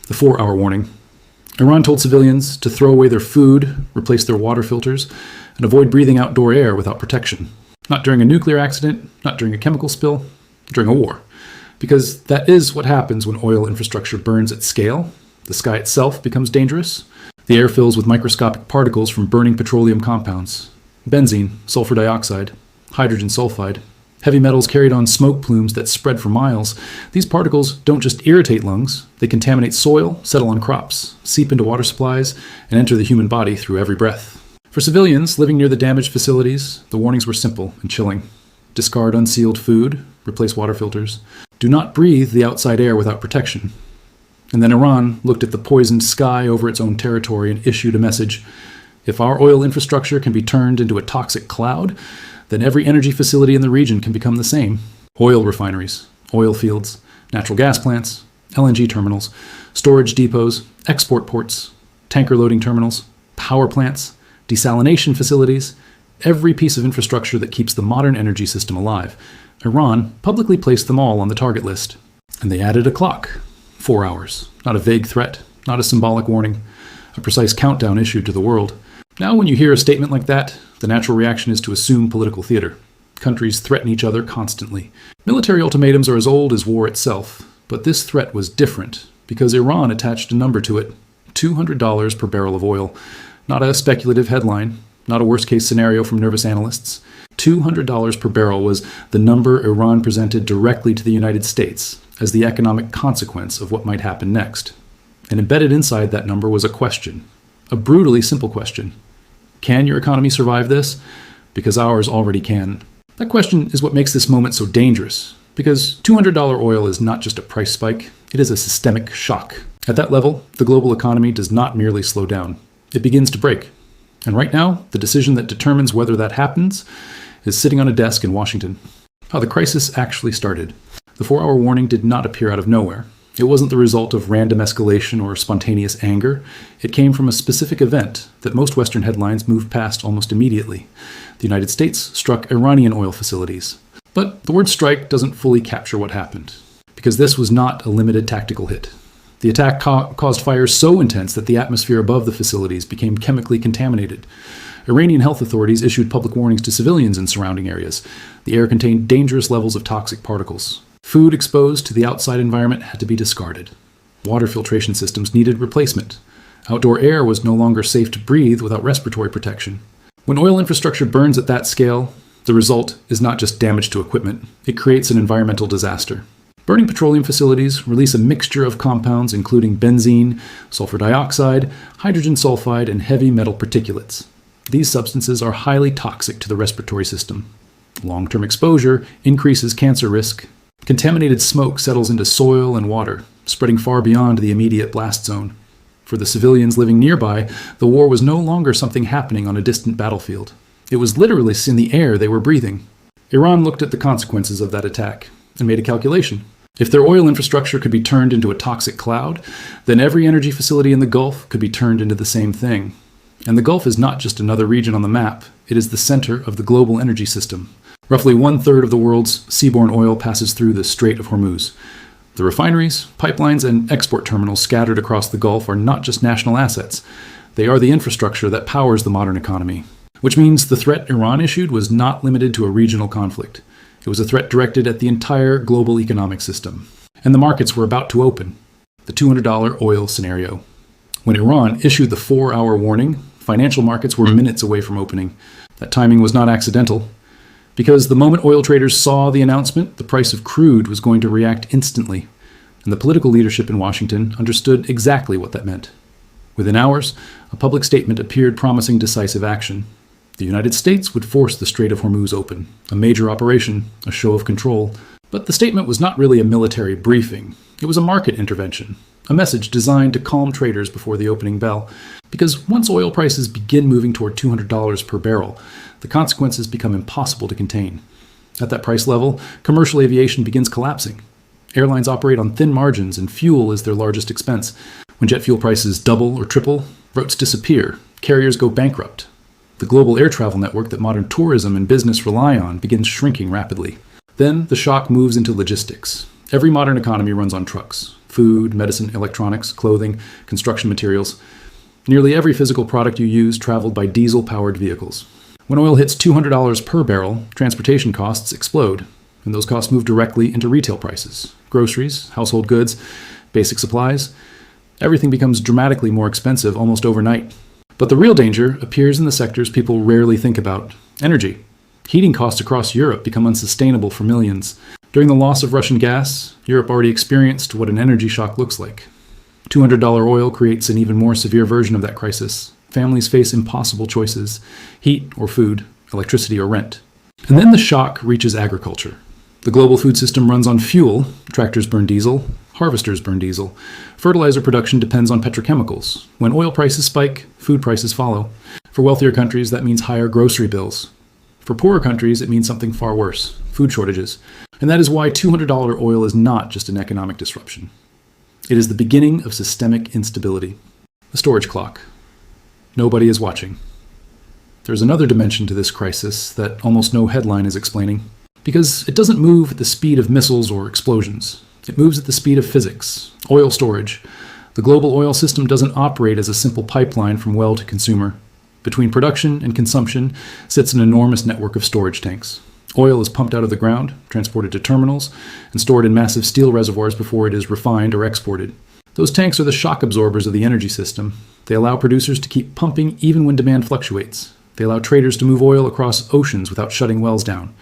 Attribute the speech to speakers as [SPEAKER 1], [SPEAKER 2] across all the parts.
[SPEAKER 1] The 4-hour warning. Iran told civilians to throw away their food, replace their water filters, and avoid breathing outdoor air without protection. Not during a nuclear accident, not during a chemical spill, during a war. Because that is what happens when oil infrastructure burns at scale. The sky itself becomes dangerous. The air fills with microscopic particles from burning petroleum compounds. Benzene, sulfur dioxide, hydrogen sulfide, heavy metals carried on smoke plumes that spread for miles. These particles don't just irritate lungs, they contaminate soil, settle on crops, seep into water supplies, and enter the human body through every breath. For civilians living near the damaged facilities, the warnings were simple and chilling. Discard unsealed food, replace water filters. Do not breathe the outside air without protection. And then Iran looked at the poisoned sky over its own territory and issued a message. If our oil infrastructure can be turned into a toxic cloud, then every energy facility in the region can become the same. Oil refineries, oil fields, natural gas plants, LNG terminals, storage depots, export ports, tanker loading terminals, power plants, desalination facilities, every piece of infrastructure that keeps the modern energy system alive. Iran publicly placed them all on the target list. And they added a clock. 4 hours. Not a vague threat, not a symbolic warning, a precise countdown issued to the world. Now when you hear a statement like that, the natural reaction is to assume political theater. Countries threaten each other constantly. Military ultimatums are as old as war itself, but this threat was different because Iran attached a number to it. $200 per barrel of oil. Not a speculative headline, not a worst-case scenario from nervous analysts. $200 per barrel was the number Iran presented directly to the United States as the economic consequence of what might happen next. And embedded inside that number was a question, a brutally simple question. Can your economy survive this? Because ours already can. That question is what makes this moment so dangerous, because $200 oil is not just a price spike, it is a systemic shock. At that level, the global economy does not merely slow down, it begins to break. And right now, the decision that determines whether that happens is sitting on a desk in Washington. How the crisis actually started. The 4-hour warning did not appear out of nowhere. It wasn't the result of random escalation or spontaneous anger. It came from a specific event that most Western headlines moved past almost immediately. The United States struck Iranian oil facilities. But the word strike doesn't fully capture what happened, because this was not a limited tactical hit. The attack caused fires so intense that the atmosphere above the facilities became chemically contaminated. Iranian health authorities issued public warnings to civilians in surrounding areas. The air contained dangerous levels of toxic particles. Food exposed to the outside environment had to be discarded. Water filtration systems needed replacement. Outdoor air was no longer safe to breathe without respiratory protection. When oil infrastructure burns at that scale, the result is not just damage to equipment, it creates an environmental disaster. Burning petroleum facilities release a mixture of compounds including benzene, sulfur dioxide, hydrogen sulfide, and heavy metal particulates. These substances are highly toxic to the respiratory system. Long-term exposure increases cancer risk. Contaminated smoke settles into soil and water, spreading far beyond the immediate blast zone. For the civilians living nearby, the war was no longer something happening on a distant battlefield. It was literally in the air they were breathing. Iran looked at the consequences of that attack and made a calculation. If their oil infrastructure could be turned into a toxic cloud, then every energy facility in the Gulf could be turned into the same thing. And the Gulf is not just another region on the map, it is the center of the global energy system. Roughly 1/3 of the world's seaborne oil passes through the Strait of Hormuz. The refineries, pipelines, and export terminals scattered across the Gulf are not just national assets. They are the infrastructure that powers the modern economy. Which means the threat Iran issued was not limited to a regional conflict. It was a threat directed at the entire global economic system. And the markets were about to open. The $200 oil scenario. When Iran issued the 4-hour warning, financial markets were minutes away from opening. That timing was not accidental. Because the moment oil traders saw the announcement, the price of crude was going to react instantly. And the political leadership in Washington understood exactly what that meant. Within hours, a public statement appeared promising decisive action. The United States would force the Strait of Hormuz open, a major operation, a show of control. But the statement was not really a military briefing. It was a market intervention, a message designed to calm traders before the opening bell. Because once oil prices begin moving toward $200 per barrel, the consequences become impossible to contain. At that price level, commercial aviation begins collapsing. Airlines operate on thin margins and fuel is their largest expense. When jet fuel prices double or triple, routes disappear, carriers go bankrupt. The global air travel network that modern tourism and business rely on begins shrinking rapidly. Then the shock moves into logistics. Every modern economy runs on trucks. food, medicine, electronics, clothing, construction materials. Nearly every physical product you use traveled by diesel-powered vehicles. When oil hits $200 per barrel, transportation costs explode, and those costs move directly into retail prices. Groceries, household goods, basic supplies. Everything becomes dramatically more expensive almost overnight. But the real danger appears in the sectors people rarely think about. Energy. Heating costs across Europe become unsustainable for millions. During the loss of Russian gas, Europe already experienced what an energy shock looks like. $200 oil creates an even more severe version of that crisis. Families face impossible choices: heat or food, electricity or rent. And then the shock reaches agriculture. The global food system runs on fuel. Tractors burn diesel. Harvesters burn diesel. Fertilizer production depends on petrochemicals. When oil prices spike, food prices follow. For wealthier countries, that means higher grocery bills. For poorer countries, it means something far worse: food shortages. And that is why $200 oil is not just an economic disruption. It is the beginning of systemic instability. A storage clock. Nobody is watching. There's another dimension to this crisis that almost no headline is explaining, because it doesn't move at the speed of missiles or explosions. It moves at the speed of physics. Oil storage. The global oil system doesn't operate as a simple pipeline from well to consumer. Between production and consumption sits an enormous network of storage tanks. Oil is pumped out of the ground, transported to terminals, and stored in massive steel reservoirs before it is refined or exported. Those tanks are the shock absorbers of the energy system. They allow producers to keep pumping even when demand fluctuates. They allow traders to move oil across oceans without shutting wells down.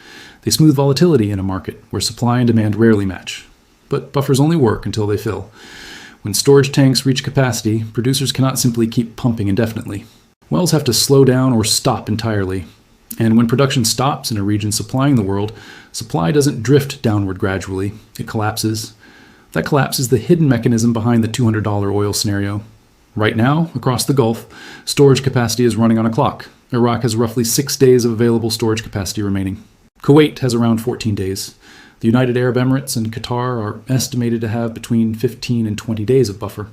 [SPEAKER 1] They smooth volatility in a market where supply and demand rarely match. But buffers only work until they fill. When storage tanks reach capacity, producers cannot simply keep pumping indefinitely. Wells have to slow down or stop entirely. And when production stops in a region supplying the world, supply doesn't drift downward gradually. It collapses. That collapse is the hidden mechanism behind the $200 oil scenario. Right now, across the Gulf, storage capacity is running on a clock. Iraq has roughly 6 days of available storage capacity remaining. Kuwait has around 14 days. The United Arab Emirates and Qatar are estimated to have between 15 and 20 days of buffer.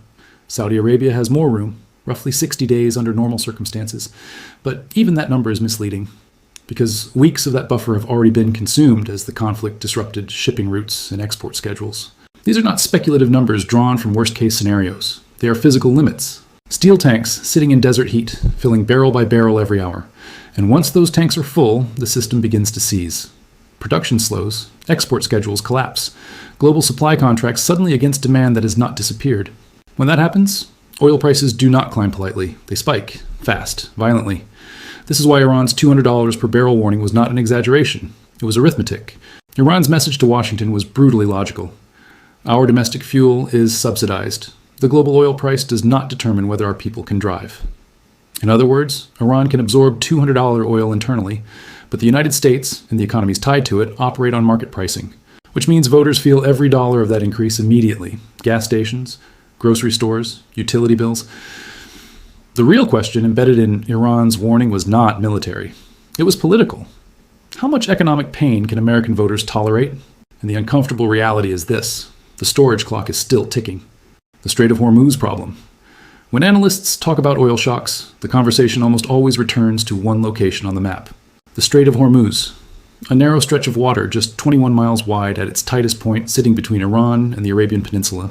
[SPEAKER 1] Saudi Arabia has more room, roughly 60 days under normal circumstances. But even that number is misleading, because weeks of that buffer have already been consumed as the conflict disrupted shipping routes and export schedules. These are not speculative numbers drawn from worst-case scenarios. They are physical limits. Steel tanks sitting in desert heat, filling barrel by barrel every hour. And once those tanks are full, the system begins to seize. Production slows. Export schedules collapse. Global supply contracts suddenly against demand that has not disappeared. When that happens, oil prices do not climb politely. They spike, fast, violently. This is why Iran's $200 per barrel warning was not an exaggeration. It was arithmetic. Iran's message to Washington was brutally logical. Our domestic fuel is subsidized. The global oil price does not determine whether our people can drive. In other words, Iran can absorb $200 oil internally, but the United States, and the economies tied to it, operate on market pricing, which means voters feel every dollar of that increase immediately. Gas stations, grocery stores, utility bills. The real question embedded in Iran's warning was not military. It was political. How much economic pain can American voters tolerate? And the uncomfortable reality is this: the storage clock is still ticking. The Strait of Hormuz problem. When analysts talk about oil shocks, the conversation almost always returns to one location on the map: the Strait of Hormuz, a narrow stretch of water just 21 miles wide at its tightest point, sitting between Iran and the Arabian Peninsula.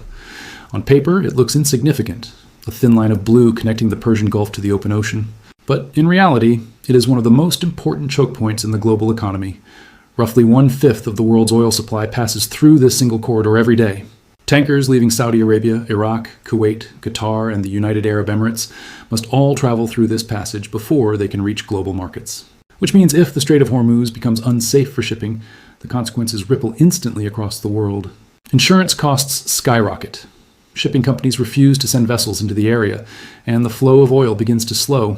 [SPEAKER 1] On paper, it looks insignificant, a thin line of blue connecting the Persian Gulf to the open ocean. But in reality, it is one of the most important choke points in the global economy. Roughly 1/5 of the world's oil supply passes through this single corridor every day. Tankers leaving Saudi Arabia, Iraq, Kuwait, Qatar, and the United Arab Emirates must all travel through this passage before they can reach global markets. Which means if the Strait of Hormuz becomes unsafe for shipping, the consequences ripple instantly across the world. Insurance costs skyrocket. Shipping companies refuse to send vessels into the area, and the flow of oil begins to slow.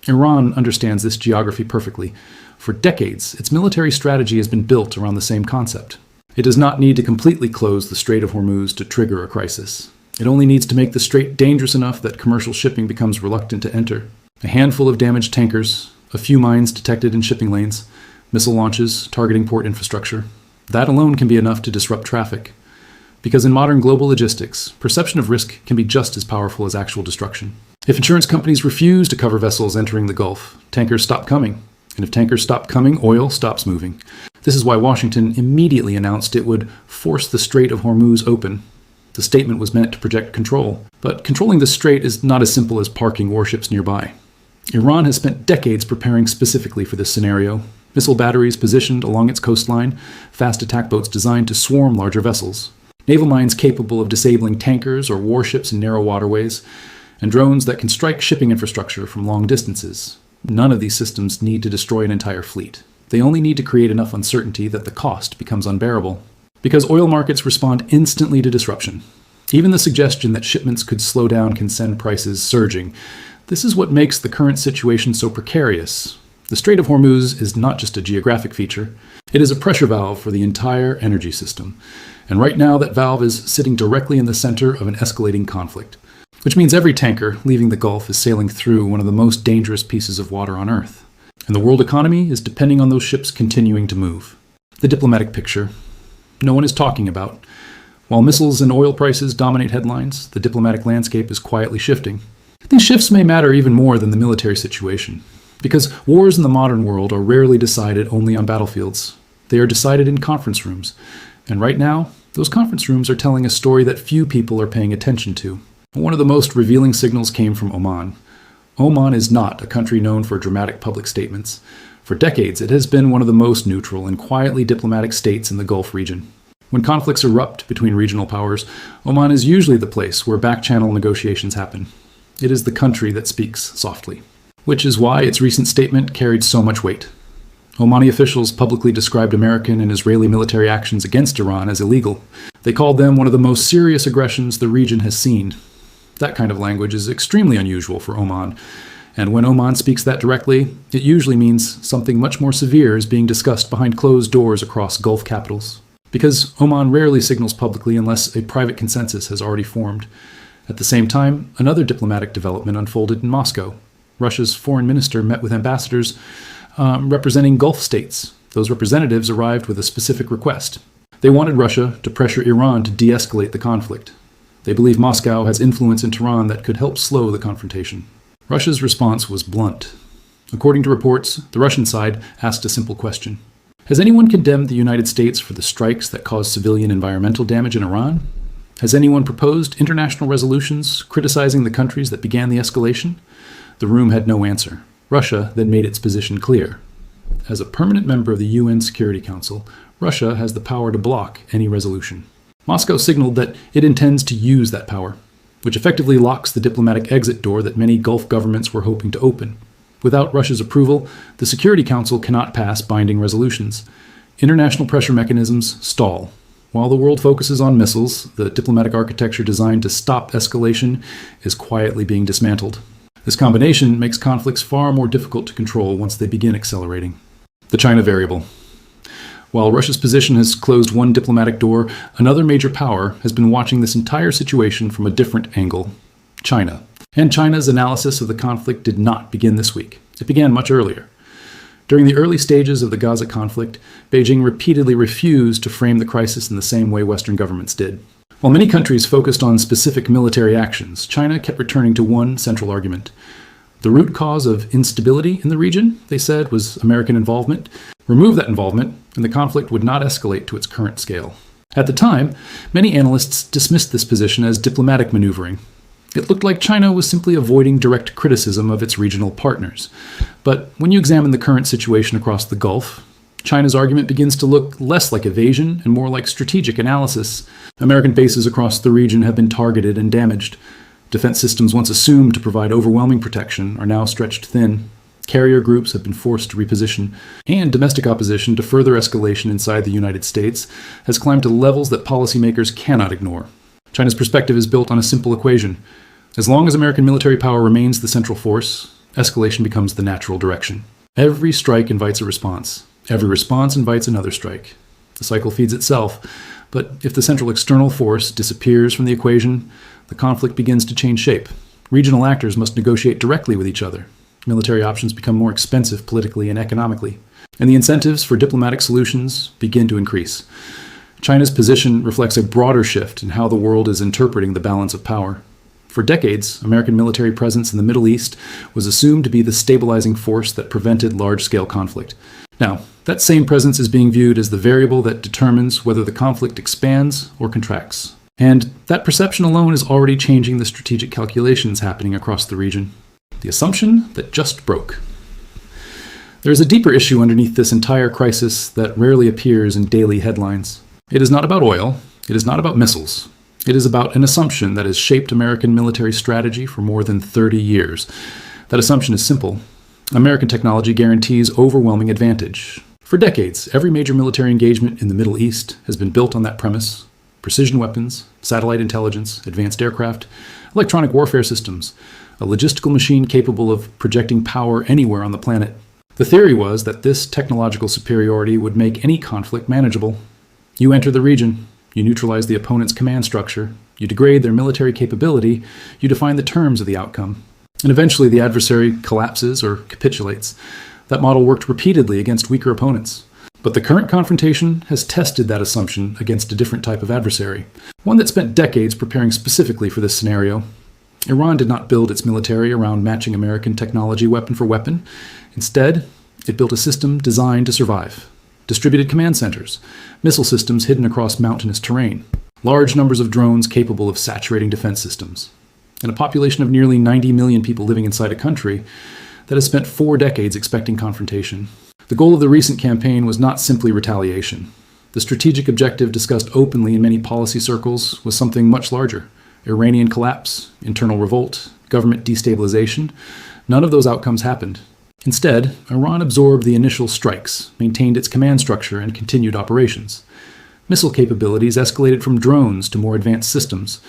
[SPEAKER 1] Iran understands this geography perfectly. For decades, its military strategy has been built around the same concept. It does not need to completely close the Strait of Hormuz to trigger a crisis. It only needs to make the strait dangerous enough that commercial shipping becomes reluctant to enter. A handful of damaged tankers, a few mines detected in shipping lanes, missile launches targeting port infrastructure. That alone can be enough to disrupt traffic. Because in modern global logistics, perception of risk can be just as powerful as actual destruction. If insurance companies refuse to cover vessels entering the Gulf, tankers stop coming. And if tankers stop coming, oil stops moving. This is why Washington immediately announced it would force the Strait of Hormuz open. The statement was meant to project control, but controlling the strait is not as simple as parking warships nearby. Iran has spent decades preparing specifically for this scenario. Missile batteries positioned along its coastline, fast attack boats designed to swarm larger vessels, naval mines capable of disabling tankers or warships in narrow waterways, and drones that can strike shipping infrastructure from long distances. None of these systems need to destroy an entire fleet. They only need to create enough uncertainty that the cost becomes unbearable. Because oil markets respond instantly to disruption. Even the suggestion that shipments could slow down can send prices surging. This is what makes the current situation so precarious. The Strait of Hormuz is not just a geographic feature. It is a pressure valve for the entire energy system. And right now that valve is sitting directly in the center of an escalating conflict, which means every tanker leaving the Gulf is sailing through one of the most dangerous pieces of water on Earth. And the world economy is depending on those ships continuing to move. The diplomatic picture no one is talking about. While missiles and oil prices dominate headlines, the diplomatic landscape is quietly shifting. These shifts may matter even more than the military situation, because wars in the modern world are rarely decided only on battlefields. They are decided in conference rooms, and right now, those conference rooms are telling a story that few people are paying attention to. One of the most revealing signals came from Oman. Oman is not a country known for dramatic public statements. For decades, it has been one of the most neutral and quietly diplomatic states in the Gulf region. When conflicts erupt between regional powers, Oman is usually the place where back-channel negotiations happen. It is the country that speaks softly, which is why its recent statement carried so much weight. Omani officials publicly described American and Israeli military actions against Iran as illegal. They called them one of the most serious aggressions the region has seen. That kind of language is extremely unusual for Oman. And when Oman speaks that directly, it usually means something much more severe is being discussed behind closed doors across Gulf capitals. Because Oman rarely signals publicly unless a private consensus has already formed. At the same time, another diplomatic development unfolded in Moscow. Russia's foreign minister met with ambassadors representing Gulf states. Those representatives arrived with a specific request. They wanted Russia to pressure Iran to de-escalate the conflict. They believe Moscow has influence in Tehran that could help slow the confrontation. Russia's response was blunt. According to reports, the Russian side asked a simple question. Has anyone condemned the United States for the strikes that caused civilian environmental damage in Iran? Has anyone proposed international resolutions criticizing the countries that began the escalation? The room had no answer. Russia then made its position clear. As a permanent member of the UN Security Council, Russia has the power to block any resolution. Moscow signaled that it intends to use that power, which effectively locks the diplomatic exit door that many Gulf governments were hoping to open. Without Russia's approval, the Security Council cannot pass binding resolutions. International pressure mechanisms stall. While the world focuses on missiles, the diplomatic architecture designed to stop escalation is quietly being dismantled. This combination makes conflicts far more difficult to control once they begin accelerating. The China variable. While Russia's position has closed one diplomatic door, another major power has been watching this entire situation from a different angle: China. And China's analysis of the conflict did not begin this week. It began much earlier. During the early stages of the Gaza conflict, Beijing repeatedly refused to frame the crisis in the same way Western governments did. While many countries focused on specific military actions, China kept returning to one central argument. The root cause of instability in the region, they said, was American involvement. Remove that involvement, and the conflict would not escalate to its current scale. At the time, many analysts dismissed this position as diplomatic maneuvering. It looked like China was simply avoiding direct criticism of its regional partners. But when you examine the current situation across the Gulf, China's argument begins to look less like evasion and more like strategic analysis. American bases across the region have been targeted and damaged. Defense systems once assumed to provide overwhelming protection are now stretched thin. Carrier groups have been forced to reposition, and domestic opposition to further escalation inside the United States has climbed to levels that policymakers cannot ignore. China's perspective is built on a simple equation. As long as American military power remains the central force, escalation becomes the natural direction. Every strike invites a response. Every response invites another strike. The cycle feeds itself, but if the central external force disappears from the equation, the conflict begins to change shape. Regional actors must negotiate directly with each other. Military options become more expensive politically and economically, and the incentives for diplomatic solutions begin to increase. China's position reflects a broader shift in how the world is interpreting the balance of power. For decades, American military presence in the Middle East was assumed to be the stabilizing force that prevented large-scale conflict. Now, that same presence is being viewed as the variable that determines whether the conflict expands or contracts. And that perception alone is already changing the strategic calculations happening across the region. The assumption that just broke. There is a deeper issue underneath this entire crisis that rarely appears in daily headlines. It is not about oil. It is not about missiles. It is about an assumption that has shaped American military strategy for more than 30 years. That assumption is simple. American technology guarantees overwhelming advantage. For decades, every major military engagement in the Middle East has been built on that premise. Precision weapons, satellite intelligence, advanced aircraft, electronic warfare systems, a logistical machine capable of projecting power anywhere on the planet. The theory was that this technological superiority would make any conflict manageable. You enter the region, you neutralize the opponent's command structure, you degrade their military capability, you define the terms of the outcome, and eventually the adversary collapses or capitulates. That model worked repeatedly against weaker opponents. But the current confrontation has tested that assumption against a different type of adversary, one that spent decades preparing specifically for this scenario. Iran did not build its military around matching American technology weapon for weapon. Instead, it built a system designed to survive. Distributed command centers, missile systems hidden across mountainous terrain, large numbers of drones capable of saturating defense systems, and a population of nearly 90 million people living inside a country that has spent 4 decades expecting confrontation. The goal of the recent campaign was not simply retaliation. The strategic objective discussed openly in many policy circles was something much larger. Iranian collapse, internal revolt, government destabilization. None of those outcomes happened. Instead, Iran absorbed the initial strikes, maintained its command structure, and continued operations. Missile capabilities escalated from drones to more advanced systems.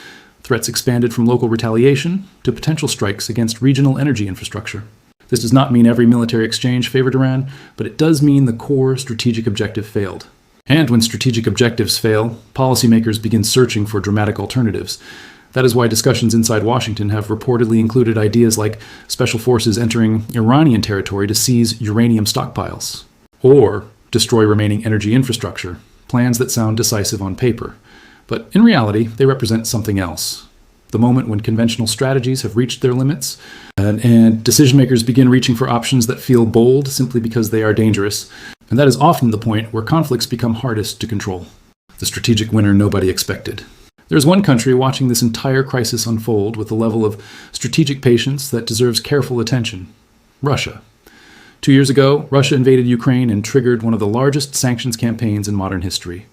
[SPEAKER 1] Threats expanded from local retaliation to potential strikes against regional energy infrastructure. This does not mean every military exchange favored Iran, but it does mean the core strategic objective failed. And when strategic objectives fail, policymakers begin searching for dramatic alternatives. That is why discussions inside Washington have reportedly included ideas like special forces entering Iranian territory to seize uranium stockpiles, or destroy remaining energy infrastructure, plans that sound decisive on paper. But in reality, they represent something else. The moment when conventional strategies have reached their limits, and decision makers begin reaching for options that feel bold simply because they are dangerous. And that is often the point where conflicts become hardest to control. The strategic winner nobody expected. There is one country watching this entire crisis unfold with a level of strategic patience that deserves careful attention. Russia. 2 years ago, Russia invaded Ukraine and triggered one of the largest sanctions campaigns in modern history.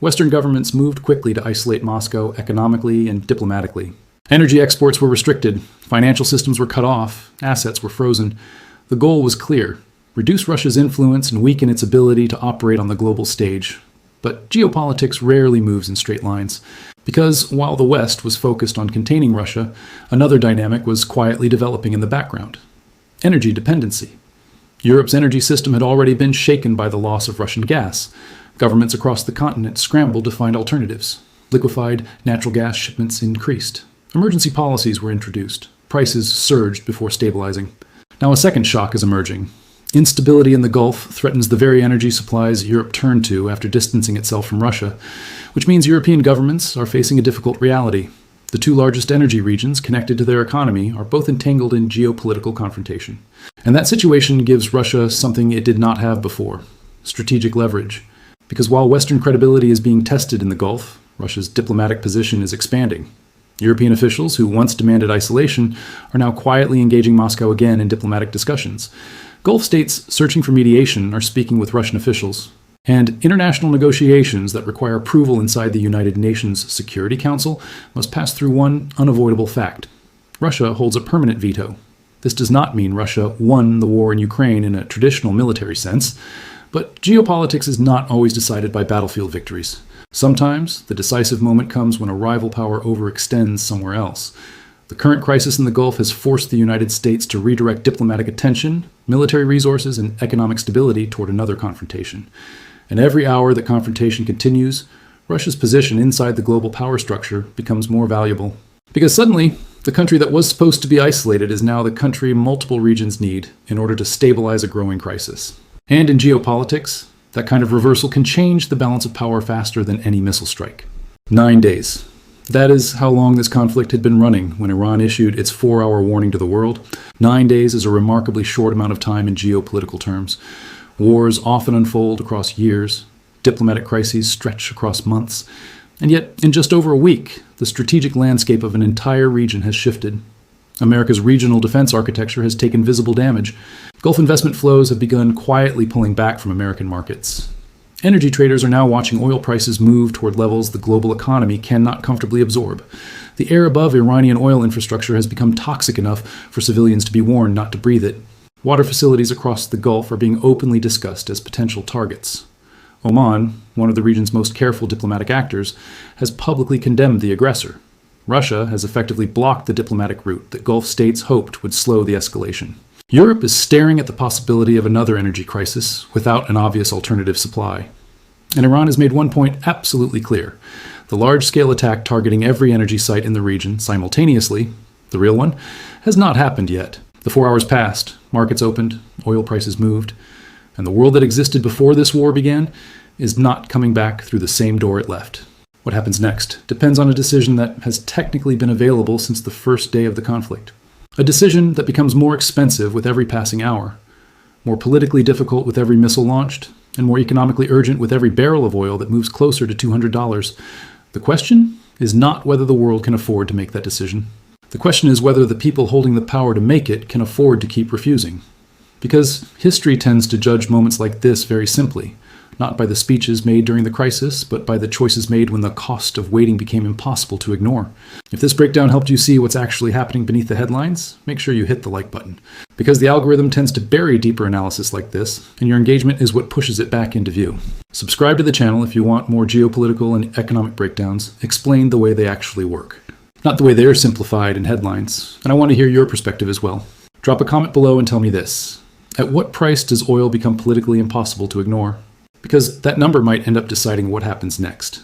[SPEAKER 1] Western governments moved quickly to isolate Moscow economically and diplomatically. Energy exports were restricted, financial systems were cut off, assets were frozen. The goal was clear: reduce Russia's influence and weaken its ability to operate on the global stage. But geopolitics rarely moves in straight lines, because while the West was focused on containing Russia, another dynamic was quietly developing in the background: energy dependency. Europe's energy system had already been shaken by the loss of Russian gas. Governments across the continent scrambled to find alternatives. Liquefied natural gas shipments increased. Emergency policies were introduced. Prices surged before stabilizing. Now a second shock is emerging. Instability in the Gulf threatens the very energy supplies Europe turned to after distancing itself from Russia, which means European governments are facing a difficult reality. The 2 largest energy regions connected to their economy are both entangled in geopolitical confrontation. And that situation gives Russia something it did not have before: strategic leverage. Because while Western credibility is being tested in the Gulf, Russia's diplomatic position is expanding. European officials who once demanded isolation are now quietly engaging Moscow again in diplomatic discussions. Gulf states searching for mediation are speaking with Russian officials. And international negotiations that require approval inside the United Nations Security Council must pass through one unavoidable fact: Russia holds a permanent veto. This does not mean Russia won the war in Ukraine in a traditional military sense, but geopolitics is not always decided by battlefield victories. Sometimes the decisive moment comes when a rival power overextends somewhere else. The current crisis in the Gulf has forced the United States to redirect diplomatic attention, military resources, and economic stability toward another confrontation. And every hour that confrontation continues, Russia's position inside the global power structure becomes more valuable. Because suddenly, the country that was supposed to be isolated is now the country multiple regions need in order to stabilize a growing crisis. And in geopolitics, that kind of reversal can change the balance of power faster than any missile strike. 9 days. That is how long this conflict had been running when Iran issued its 4-hour warning to the world. 9 days is a remarkably short amount of time in geopolitical terms. Wars often unfold across years. Diplomatic crises stretch across months. And yet, in just over a week, The strategic landscape of an entire region has shifted. America's regional defense architecture has taken visible damage. Gulf investment flows have begun quietly pulling back from American markets. Energy traders are now watching oil prices move toward levels the global economy cannot comfortably absorb. The air above Iranian oil infrastructure has become toxic enough for civilians to be warned not to breathe it. Water facilities across the Gulf are being openly discussed as potential targets. Oman, one of the region's most careful diplomatic actors, has publicly condemned the aggressor. Russia has effectively blocked the diplomatic route that Gulf states hoped would slow the escalation. Europe is staring at the possibility of another energy crisis without an obvious alternative supply. And Iran has made one point absolutely clear. The large-scale attack targeting every energy site in the region simultaneously, the real one, has not happened yet. The 4 hours passed, markets opened, oil prices moved, and the world that existed before this war began is not coming back through the same door it left. What happens next depends on a decision that has technically been available since the first day of the conflict. A decision that becomes more expensive with every passing hour, more politically difficult with every missile launched, and more economically urgent with every barrel of oil that moves closer to $200. The question is not whether the world can afford to make that decision. The question is whether the people holding the power to make it can afford to keep refusing. Because history tends to judge moments like this very simply, not by the speeches made during the crisis, but by the choices made when the cost of waiting became impossible to ignore. If this breakdown helped you see what's actually happening beneath the headlines, make sure you hit the like button. Because the algorithm tends to bury deeper analysis like this, and your engagement is what pushes it back into view. Subscribe to the channel if you want more geopolitical and economic breakdowns explained the way they actually work, not the way they're simplified in headlines. And I want to hear your perspective as well. Drop a comment below and tell me this. At what price does oil become politically impossible to ignore? Because that number might end up deciding what happens next.